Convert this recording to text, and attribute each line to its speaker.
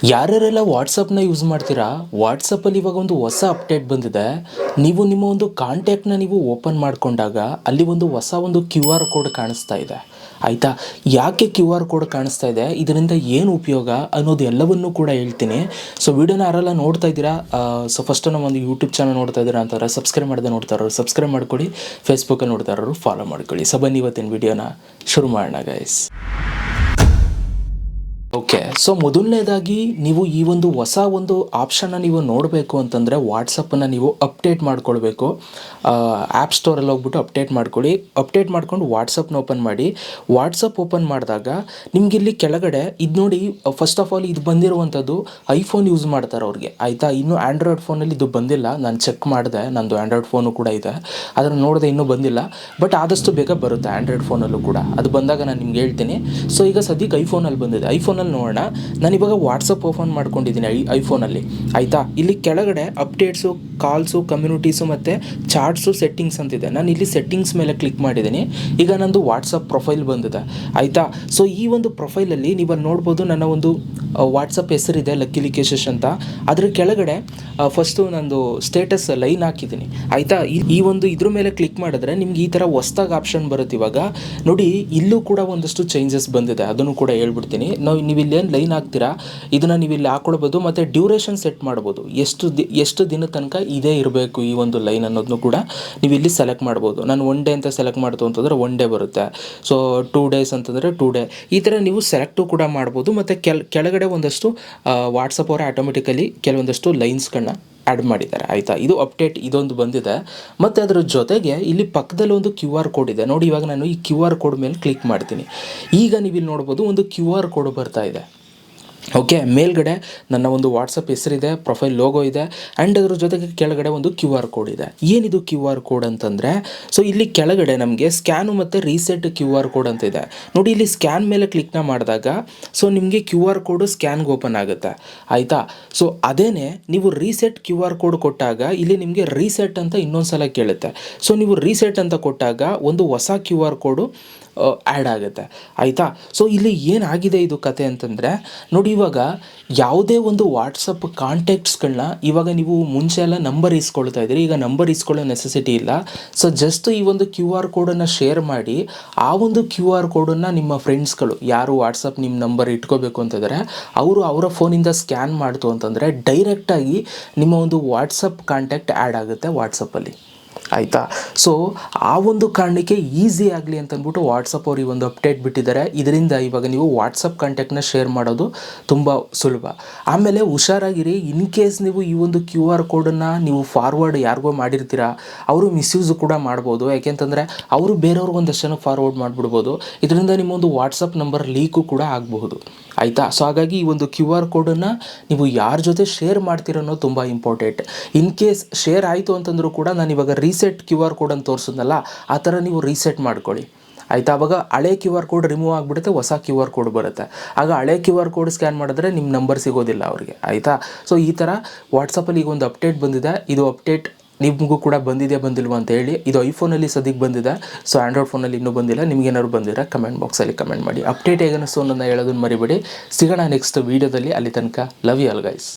Speaker 1: ಯಾರ್ಯಾರೆಲ್ಲ ವಾಟ್ಸಪ್ನ use ಮಾಡ್ತೀರಾ, ವಾಟ್ಸಪ್ಪಲ್ಲಿ ಇವಾಗ ಒಂದು ಹೊಸ ಅಪ್ಡೇಟ್ ಬಂದಿದೆ. ನೀವು ನಿಮ್ಮ ಒಂದು ಕಾಂಟ್ಯಾಕ್ಟ್ನ ನೀವು ಓಪನ್ ಮಾಡಿಕೊಂಡಾಗ ಅಲ್ಲಿ ಒಂದು ಹೊಸ ಒಂದು ಕ್ಯೂ ಆರ್ ಕೋಡ್ ಕಾಣಿಸ್ತಾ ಇದೆ. ಆಯಿತಾ, ಯಾಕೆ ಕ್ಯೂ ಆರ್ ಕೋಡ್ ಕಾಣಿಸ್ತಾ ಇದೆ, ಇದರಿಂದ ಏನು ಉಪಯೋಗ ಅನ್ನೋದು ಎಲ್ಲವನ್ನೂ ಕೂಡ ಹೇಳ್ತೀನಿ. ಸೊ ವಿಡಿಯೋನ ಯಾರೆಲ್ಲ ನೋಡ್ತಾ ಇದ್ದೀರಾ, ಸೊ ಫಸ್ಟು ನಮ್ಮ ಒಂದು ಯೂಟ್ಯೂಬ್ ಚಾನಲ್ ನೋಡ್ತಾ ಇದ್ದೀರಾ ಅಂತಾರೆ, ಸಬ್ಸ್ಕ್ರೈಬ್ ಮಾಡದೆ ನೋಡ್ತಾ ಇರೋರು ಸಬ್ಸ್ಕ್ರೈಬ್ ಮಾಡ್ಕೊಳ್ಳಿ, ಫೇಸ್ಬುಕ್ಕಲ್ಲಿ ನೋಡ್ತಾ ಇರೋರು ಫಾಲೋ ಮಾಡ್ಕೊಳ್ಳಿ. ಸೊ ಬನ್ನಿ ಇವತ್ತಿನ ವಿಡಿಯೋನ ಶುರು ಮಾಡೋಣ ಗೈಸ್. ಓಕೆ, ಸೊ ಮೊದಲನೇದಾಗಿ ನೀವು ಈ ಒಂದು ಹೊಸ ಒಂದು ಆಪ್ಷನ್ನ ನೀವು ನೋಡಬೇಕು ಅಂತಂದರೆ ವಾಟ್ಸಪ್ಪನ್ನು ನೀವು ಅಪ್ಡೇಟ್ ಮಾಡ್ಕೊಳ್ಬೇಕು. ಆ್ಯಪ್ ಸ್ಟೋರಲ್ಲಿ ಹೋಗ್ಬಿಟ್ಟು ಅಪ್ಡೇಟ್ ಮಾಡ್ಕೊಳ್ಳಿ. ಅಪ್ಡೇಟ್ ಮಾಡ್ಕೊಂಡು ವಾಟ್ಸಪ್ನ ಓಪನ್ ಮಾಡಿ. ವಾಟ್ಸಪ್ ಓಪನ್ ಮಾಡಿದಾಗ ನಿಮಗಿಲ್ಲಿ ಕೆಳಗಡೆ ಇದು ನೋಡಿ, ಫಸ್ಟ್ ಆಫ್ ಆಲ್ ಇದು ಬಂದಿರುವಂಥದ್ದು ಐಫೋನ್ ಯೂಸ್ ಮಾಡ್ತಾರೆ ಅವ್ರಿಗೆ, ಆಯಿತಾ. ಇನ್ನು ಆ್ಯಂಡ್ರಾಯ್ಡ್ ಫೋನಲ್ಲಿ ಇದು ಬಂದಿಲ್ಲ, ನಾನು ಚೆಕ್ ಮಾಡಿದೆ, ನಂದು ಆ್ಯಂಡ್ರಾಯ್ಡ್ ಫೋನು ಕೂಡ ಇದೆ, ಅದನ್ನು ನೋಡಿದೆ, ಇನ್ನೂ ಬಂದಿಲ್ಲ. ಬಟ್ ಆದಷ್ಟು ಬೇಗ ಬರುತ್ತೆ ಆ್ಯಂಡ್ರಾಯ್ಡ್ ಫೋನಲ್ಲೂ ಕೂಡ, ಅದು ಬಂದಾಗ ನಾನು ನಿಮ್ಗೆ ಹೇಳ್ತೀನಿ. ಸೊ ಈಗ ಸದ್ಯಕ್ಕೆ ಐಫೋನಲ್ಲಿ ಬಂದಿದೆ, ಐಫೋನಲ್ಲಿ ನೋಡೋಣ. ನಾನು ಇವಾಗ ವಾಟ್ಸಪ್ ಓಪನ್ ಮಾಡ್ಕೊಂಡಿದ್ದೀನಿ ಐಫೋನಲ್ಲಿ, ಆಯಿತಾ. ಇಲ್ಲಿ ಕೆಳಗಡೆ ಅಪ್ಡೇಟ್ಸು, ಕಾಲ್ಸು, ಕಮ್ಯುನಿಟೀಸು ಮತ್ತು ಚಾಟ್ಸು, ಸೆಟ್ಟಿಂಗ್ಸ್ ಅಂತಿದೆ. ನಾನು ಇಲ್ಲಿ ಸೆಟ್ಟಿಂಗ್ಸ್ ಮೇಲೆ ಕ್ಲಿಕ್ ಮಾಡಿದ್ದೀನಿ. ಈಗ ನಂದು ವಾಟ್ಸಪ್ ಪ್ರೊಫೈಲ್ ಬಂದಿದೆ, ಆಯಿತಾ. ಸೊ ಈ ಒಂದು ಪ್ರೊಫೈಲಲ್ಲಿ ನೀವು ಅಲ್ಲಿ ನೋಡ್ಬೋದು, ನನ್ನ ಒಂದು ವಾಟ್ಸಪ್ ಹೆಸರಿದೆ ಲಕ್ಕಿಲಿ ಕೇಶಸ್ ಅಂತ. ಅದ್ರ ಕೆಳಗಡೆ ಫಸ್ಟು ನಂದು ಸ್ಟೇಟಸ್ ಲೈನ್ ಹಾಕಿದ್ದೀನಿ, ಆಯಿತಾ. ಈ ಒಂದು ಇದ್ರ ಮೇಲೆ ಕ್ಲಿಕ್ ಮಾಡಿದ್ರೆ ನಿಮ್ಗೆ ಈ ಥರ ಹೊಸ್ದಾಗಿ ಆಪ್ಷನ್ ಬರುತ್ತೆ. ಇವಾಗ ನೋಡಿ, ಇಲ್ಲೂ ಕೂಡ ಒಂದಷ್ಟು ಚೇಂಜಸ್ ಬಂದಿದೆ, ಅದನ್ನು ಕೂಡ ಹೇಳ್ಬಿಡ್ತೀನಿ. ನೀವು ಇಲ್ಲೇನು ಲೈನ್ ಹಾಕ್ತೀರಾ ಇದನ್ನು ನೀವು ಇಲ್ಲಿ ಹಾಕ್ಕೊಳ್ಬೋದು, ಮತ್ತು ಡ್ಯೂರೇಷನ್ ಸೆಟ್ ಮಾಡ್ಬೋದು, ಎಷ್ಟು ದಿನ ತನಕ ಇದೇ ಇರಬೇಕು ಈ ಒಂದು ಲೈನ್ ಅನ್ನೋದನ್ನು ಕೂಡ ನೀವು ಇಲ್ಲಿ ಸೆಲೆಕ್ಟ್ ಮಾಡ್ಬೋದು. ನಾನು 1 ಡೇ ಅಂತ ಸೆಲೆಕ್ಟ್ ಮಾಡ್ತು ಅಂತಂದರೆ 1 ಡೇ ಬರುತ್ತೆ. ಸೊ 2 ಡೇಸ್ ಅಂತಂದರೆ 2 ಡೇ, ಈ ಥರ ನೀವು ಸೆಲೆಕ್ಟು ಕೂಡ ಮಾಡ್ಬೋದು. ಮತ್ತು ಕೆಳಗಡೆ ಒಂದಷ್ಟು ವಾಟ್ಸಪ್ ಅವರ ಆಟೋಮೆಟಿಕಲಿ ಕೆಲವೊಂದಷ್ಟು ಲೈನ್ಸ್ಗಳನ್ನ ಆ್ಯಡ್ ಮಾಡಿದ್ದಾರೆ, ಆಯಿತಾ. ಇದು ಅಪ್ಡೇಟ್ ಇದೊಂದು ಬಂದಿದೆ. ಮತ್ತು ಅದರ ಜೊತೆಗೆ ಇಲ್ಲಿ ಪಕ್ಕದಲ್ಲಿ ಒಂದು ಕ್ಯೂ ಆರ್ ಕೋಡ್ ಇದೆ ನೋಡಿ. ಇವಾಗ ನಾನು ಈ ಕ್ಯೂ ಆರ್ ಕೋಡ್ ಮೇಲೆ ಕ್ಲಿಕ್ ಮಾಡ್ತೀನಿ. ಈಗ ನೀವು ಇಲ್ಲಿ ನೋಡ್ಬೋದು ಒಂದು ಕ್ಯೂ ಆರ್ ಕೋಡ್ ಬರ್ತಾ ಇದೆ. ಓಕೆ, ಮೇಲ್ಗಡೆ ನನ್ನ ಒಂದು ವಾಟ್ಸಪ್ ಹೆಸರಿದೆ, ಪ್ರೊಫೈಲ್ ಲೋಗೋ ಇದೆ, ಆ್ಯಂಡ್ ಅದ್ರ ಜೊತೆಗೆ ಕೆಳಗಡೆ ಒಂದು ಕ್ಯೂ ಆರ್ ಕೋಡ್ ಇದೆ. ಏನಿದು ಕ್ಯೂ ಆರ್ ಕೋಡ್ ಅಂತಂದರೆ, ಸೊ ಇಲ್ಲಿ ಕೆಳಗಡೆ ನಮಗೆ ಸ್ಕ್ಯಾನು ಮತ್ತು ರೀಸೆಟ್ ಕ್ಯೂ ಆರ್ ಕೋಡ್ ಅಂತ ಇದೆ ನೋಡಿ. ಇಲ್ಲಿ ಸ್ಕ್ಯಾನ್ ಮೇಲೆ ಕ್ಲಿಕ್ನ ಮಾಡಿದಾಗ ಸೊ ನಿಮಗೆ ಕ್ಯೂ ಆರ್ ಕೋಡು ಸ್ಕ್ಯಾನ್ಗೆ ಓಪನ್ ಆಗುತ್ತೆ, ಆಯಿತಾ. ಸೊ ಅದೇನೇ ನೀವು ರೀಸೆಟ್ ಕ್ಯೂ ಆರ್ ಕೋಡ್ ಕೊಟ್ಟಾಗ ಇಲ್ಲಿ ನಿಮಗೆ ರೀಸೆಟ್ ಅಂತ ಇನ್ನೊಂದು ಸಲ ಕೇಳುತ್ತೆ. ಸೊ ನೀವು ರೀಸೆಟ್ ಅಂತ ಕೊಟ್ಟಾಗ ಒಂದು ಹೊಸ ಕ್ಯೂ ಆರ್ ಕೋಡು ಆ್ಯಡ್ ಆಗುತ್ತೆ, ಆಯಿತಾ. ಸೊ ಇಲ್ಲಿ ಏನಾಗಿದೆ ಇದು ಕತೆ ಅಂತಂದರೆ ನೋಡಿ, ಇವಾಗ ಯಾವುದೇ ಒಂದು ವಾಟ್ಸಪ್ ಕಾಂಟ್ಯಾಕ್ಟ್ಸ್ಗಳನ್ನ ಇವಾಗ ನೀವು ಮುಂಚೆ ಎಲ್ಲ ನಂಬರ್ ಇಸ್ಕೊಳ್ತಾ ಇದ್ದೀರಿ, ಈಗ ನಂಬರ್ ಇಸ್ಕೊಳ್ಳೋ ನೆಸೆಸಿಟಿ ಇಲ್ಲ. ಸೊ ಜಸ್ಟ್ ಈ ಒಂದು ಕ್ಯೂ ಆರ್ ಕೋಡನ್ನು ಶೇರ್ ಮಾಡಿ, ಆ ಒಂದು ಕ್ಯೂ ಆರ್ ಕೋಡನ್ನು ನಿಮ್ಮ ಫ್ರೆಂಡ್ಸ್ಗಳು ಯಾರು ವಾಟ್ಸಪ್ ನಿಮ್ಮ ನಂಬರ್ ಇಟ್ಕೋಬೇಕು ಅಂತಂದರೆ ಅವರು ಅವರ ಫೋನಿಂದ ಸ್ಕ್ಯಾನ್ ಮಾಡ್ತು ಅಂತಂದರೆ ಡೈರೆಕ್ಟಾಗಿ ನಿಮ್ಮ ಒಂದು ವಾಟ್ಸಪ್ ಕಾಂಟ್ಯಾಕ್ಟ್ ಆ್ಯಡ್ ಆಗುತ್ತೆ ವಾಟ್ಸಪ್ಪಲ್ಲಿ, ಆಯಿತಾ. ಸೊ ಆ ಒಂದು ಕಾರಣಕ್ಕೆ ಈಸಿ ಆಗಲಿ ಅಂತಂದ್ಬಿಟ್ಟು ವಾಟ್ಸಪ್ ಅವ್ರು ಈ ಒಂದು ಅಪ್ಡೇಟ್ ಬಿಟ್ಟಿದ್ದಾರೆ. ಇದರಿಂದ ಇವಾಗ ನೀವು ವಾಟ್ಸಪ್ ಕಾಂಟ್ಯಾಕ್ಟ್ನ ಶೇರ್ ಮಾಡೋದು ತುಂಬ ಸುಲಭ. ಆಮೇಲೆ ಹುಷಾರಾಗಿರಿ, ಇನ್ ಕೇಸ್ ನೀವು ಈ ಒಂದು ಕ್ಯೂ ಆರ್ ಕೋಡನ್ನು ನೀವು ಫಾರ್ವರ್ಡ್ ಯಾರಿಗೋ ಮಾಡಿರ್ತೀರಾ, ಅವರು ಮಿಸ್ಯೂಸು ಕೂಡ ಮಾಡ್ಬೋದು. ಯಾಕೆಂತಂದರೆ ಅವರು ಬೇರೆಯವ್ರಿಗೆ ಒಂದಷ್ಟು ಜನ ಫಾರ್ವರ್ಡ್ ಮಾಡಿಬಿಡ್ಬೋದು. ಇದರಿಂದ ನಿಮ್ಮೊಂದು ವಾಟ್ಸಪ್ ನಂಬರ್ ಲೀಕು ಕೂಡ ಆಗಬಹುದು, ಆಯಿತಾ. ಸೊ ಹಾಗಾಗಿ ಈ ಒಂದು ಕ್ಯೂ ಆರ್ ಕೋಡನ್ನು ನೀವು ಯಾರ ಜೊತೆ ಶೇರ್ ಮಾಡ್ತೀರ ಅನ್ನೋದು ತುಂಬ ಇಂಪಾರ್ಟೆಂಟ್. ಇನ್ ಕೇಸ್ ಶೇರ್ ಆಯಿತು ಅಂತಂದರೂ ಕೂಡ ನಾನು ಇವಾಗ ರೀಸೆಟ್ ಕ್ಯೂ ಆರ್ ಕೋಡನ್ನು ತೋರಿಸಿದ್ನಲ್ಲ, ಆ ಥರ ನೀವು ರೀಸೆಟ್ ಮಾಡ್ಕೊಳ್ಳಿ, ಆಯಿತಾ. ಆವಾಗ ಹಳೆ ಕ್ಯೂ ಆರ್ ಕೋಡ್ ರಿಮೂವ್ ಆಗಿಬಿಡುತ್ತೆ, ಹೊಸ ಕ್ಯೂ ಆರ್ ಕೋಡ್ ಬರುತ್ತೆ. ಆಗ ಹಳೆ ಕ್ಯೂ ಆರ್ ಕೋಡ್ ಸ್ಕ್ಯಾನ್ ಮಾಡಿದ್ರೆ ನಿಮ್ಮ ನಂಬರ್ ಸಿಗೋದಿಲ್ಲ ಅವ್ರಿಗೆ, ಆಯಿತಾ. ಸೊ ಈ ಥರ ವಾಟ್ಸಪ್ಪಲ್ಲಿ ಈಗ ಒಂದು ಅಪ್ಡೇಟ್ ಬಂದಿದೆ. ಇದು ಅಪ್ಡೇಟ್ ನಿಮಗೂ ಕೂಡ ಬಂದಿಲ್ವ ಅಂತ ಹೇಳಿ. ಇದು ಐಫೋನಲ್ಲಿ ಸದ್ಯಕ್ಕೆ ಬಂದಿದೆ, ಸೊ ಆ್ಯಂಡ್ರಾಯ್ಡ್ ಫೋನಲ್ಲಿ ಇನ್ನೂ ಬಂದಿಲ್ಲ. ನಿಮಗೇನಾದ್ರು ಬಂದಿರ ಕಮೆಂಟ್ ಬಾಕ್ಸಲ್ಲಿ ಕಮೆಂಟ್ ಮಾಡಿ. ಅಪ್ಡೇಟ್ ಹೇಗನ್ನಿಸ್ತು ಅನ್ನೋದನ್ನ ಹೇಳೋದನ್ನು ಮರಿಬೇಡಿ. ಸಿಗೋಣ ನೆಕ್ಸ್ಟ್ ವೀಡಿಯೋದಲ್ಲಿ. ಅಲ್ಲಿ ತನಕ ಲವ್ ಯು ಆಲ್ ಗೈಸ್.